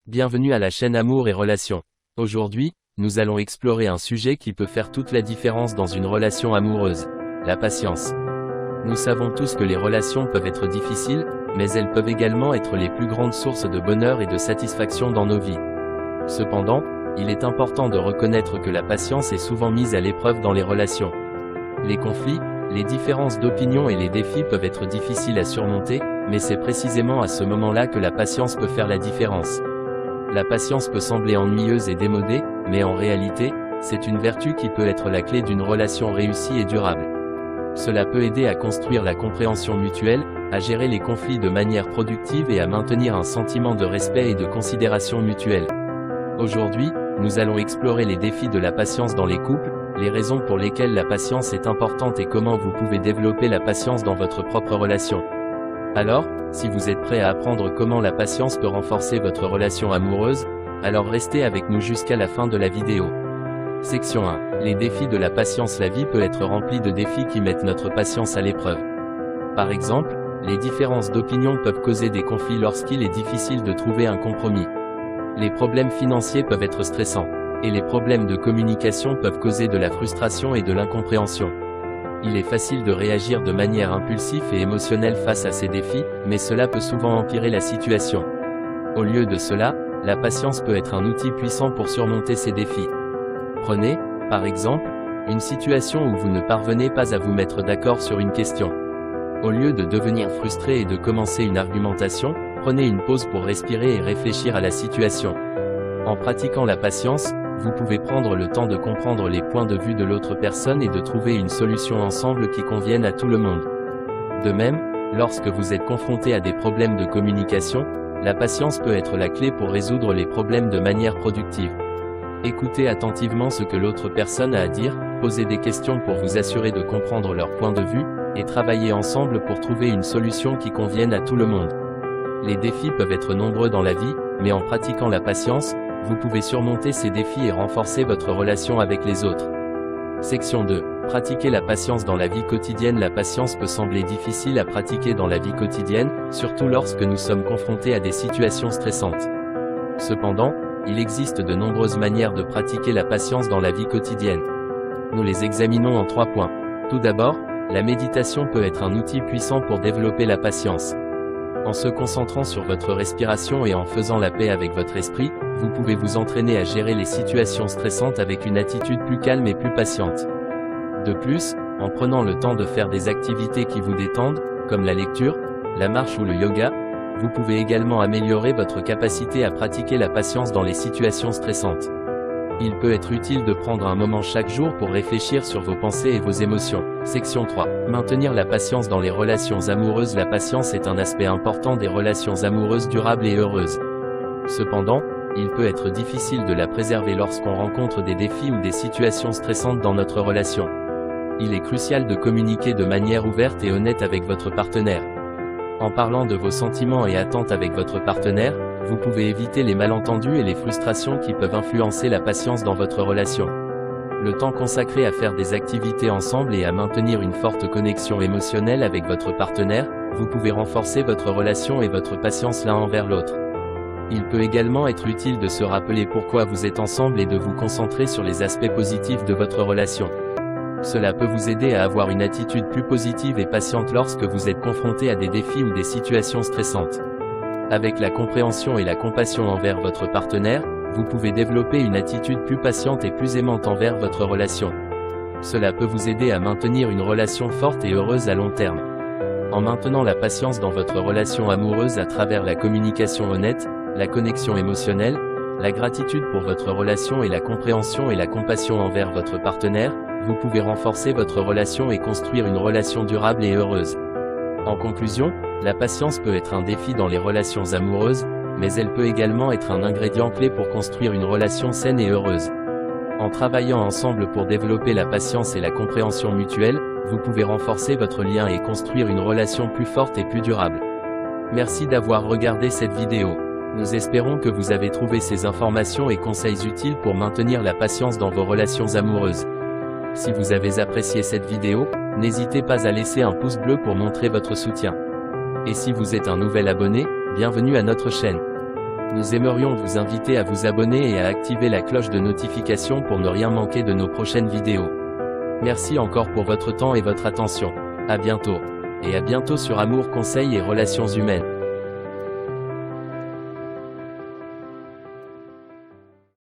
Bienvenue à la chaîne Amour et Relations. Aujourd'hui, nous allons explorer un sujet qui peut faire toute la différence dans une relation amoureuse, la patience. Nous savons tous que les relations peuvent être difficiles, mais elles peuvent également être les plus grandes sources de bonheur et de satisfaction dans nos vies. Cependant, il est important de reconnaître que la patience est souvent mise à l'épreuve dans les relations. Les conflits, les différences d'opinion et les défis peuvent être difficiles à surmonter, mais c'est précisément à ce moment-là que la patience peut faire la différence. La patience peut sembler ennuyeuse et démodée, mais en réalité, c'est une vertu qui peut être la clé d'une relation réussie et durable. Cela peut aider à construire la compréhension mutuelle, à gérer les conflits de manière productive et à maintenir un sentiment de respect et de considération mutuelle. Aujourd'hui, nous allons explorer les défis de la patience dans les couples, les raisons pour lesquelles la patience est importante et comment vous pouvez développer la patience dans votre propre relation. Alors, si vous êtes prêt à apprendre comment la patience peut renforcer votre relation amoureuse, alors restez avec nous jusqu'à la fin de la vidéo. Section 1. Les défis de la patience. La vie peut être remplie de défis qui mettent notre patience à l'épreuve. Par exemple, les différences d'opinion peuvent causer des conflits lorsqu'il est difficile de trouver un compromis. Les problèmes financiers peuvent être stressants, et les problèmes de communication peuvent causer de la frustration et de l'incompréhension. Il est facile de réagir de manière impulsive et émotionnelle face à ces défis, mais cela peut souvent empirer la situation. Au lieu de cela, la patience peut être un outil puissant pour surmonter ces défis. Prenez, par exemple, une situation où vous ne parvenez pas à vous mettre d'accord sur une question. Au lieu de devenir frustré et de commencer une argumentation, prenez une pause pour respirer et réfléchir à la situation. En pratiquant la patience, vous pouvez prendre le temps de comprendre les points de vue de l'autre personne et de trouver une solution ensemble qui convienne à tout le monde. De même, lorsque vous êtes confronté à des problèmes de communication, la patience peut être la clé pour résoudre les problèmes de manière productive. Écoutez attentivement ce que l'autre personne a à dire, posez des questions pour vous assurer de comprendre leur point de vue, et travaillez ensemble pour trouver une solution qui convienne à tout le monde. Les défis peuvent être nombreux dans la vie, mais en pratiquant la patience, vous pouvez surmonter ces défis et renforcer votre relation avec les autres. Section 2. Pratiquer la patience dans la vie quotidienne. La patience peut sembler difficile à pratiquer dans la vie quotidienne, surtout lorsque nous sommes confrontés à des situations stressantes. Cependant, il existe de nombreuses manières de pratiquer la patience dans la vie quotidienne. Nous les examinons en 3 points. Tout d'abord, la méditation peut être un outil puissant pour développer la patience. En se concentrant sur votre respiration et en faisant la paix avec votre esprit, vous pouvez vous entraîner à gérer les situations stressantes avec une attitude plus calme et plus patiente. De plus, en prenant le temps de faire des activités qui vous détendent, comme la lecture, la marche ou le yoga, vous pouvez également améliorer votre capacité à pratiquer la patience dans les situations stressantes. Il peut être utile de prendre un moment chaque jour pour réfléchir sur vos pensées et vos émotions. Section 3. Maintenir la patience dans les relations amoureuses. La patience est un aspect important des relations amoureuses durables et heureuses. Cependant, il peut être difficile de la préserver lorsqu'on rencontre des défis ou des situations stressantes dans notre relation. Il est crucial de communiquer de manière ouverte et honnête avec votre partenaire. En parlant de vos sentiments et attentes avec votre partenaire, vous pouvez éviter les malentendus et les frustrations qui peuvent influencer la patience dans votre relation. Le temps consacré à faire des activités ensemble et à maintenir une forte connexion émotionnelle avec votre partenaire, vous pouvez renforcer votre relation et votre patience l'un envers l'autre. Il peut également être utile de se rappeler pourquoi vous êtes ensemble et de vous concentrer sur les aspects positifs de votre relation. Cela peut vous aider à avoir une attitude plus positive et patiente lorsque vous êtes confronté à des défis ou des situations stressantes. Avec la compréhension et la compassion envers votre partenaire, vous pouvez développer une attitude plus patiente et plus aimante envers votre relation. Cela peut vous aider à maintenir une relation forte et heureuse à long terme. En maintenant la patience dans votre relation amoureuse à travers la communication honnête, la connexion émotionnelle, la gratitude pour votre relation et la compréhension et la compassion envers votre partenaire, vous pouvez renforcer votre relation et construire une relation durable et heureuse. En conclusion, la patience peut être un défi dans les relations amoureuses, mais elle peut également être un ingrédient clé pour construire une relation saine et heureuse. En travaillant ensemble pour développer la patience et la compréhension mutuelle, vous pouvez renforcer votre lien et construire une relation plus forte et plus durable. Merci d'avoir regardé cette vidéo. Nous espérons que vous avez trouvé ces informations et conseils utiles pour maintenir la patience dans vos relations amoureuses. Si vous avez apprécié cette vidéo, n'hésitez pas à laisser un pouce bleu pour montrer votre soutien. Et si vous êtes un nouvel abonné, bienvenue à notre chaîne. Nous aimerions vous inviter à vous abonner et à activer la cloche de notification pour ne rien manquer de nos prochaines vidéos. Merci encore pour votre temps et votre attention. À bientôt. Et à bientôt sur Amour, Conseil et Relations Humaines.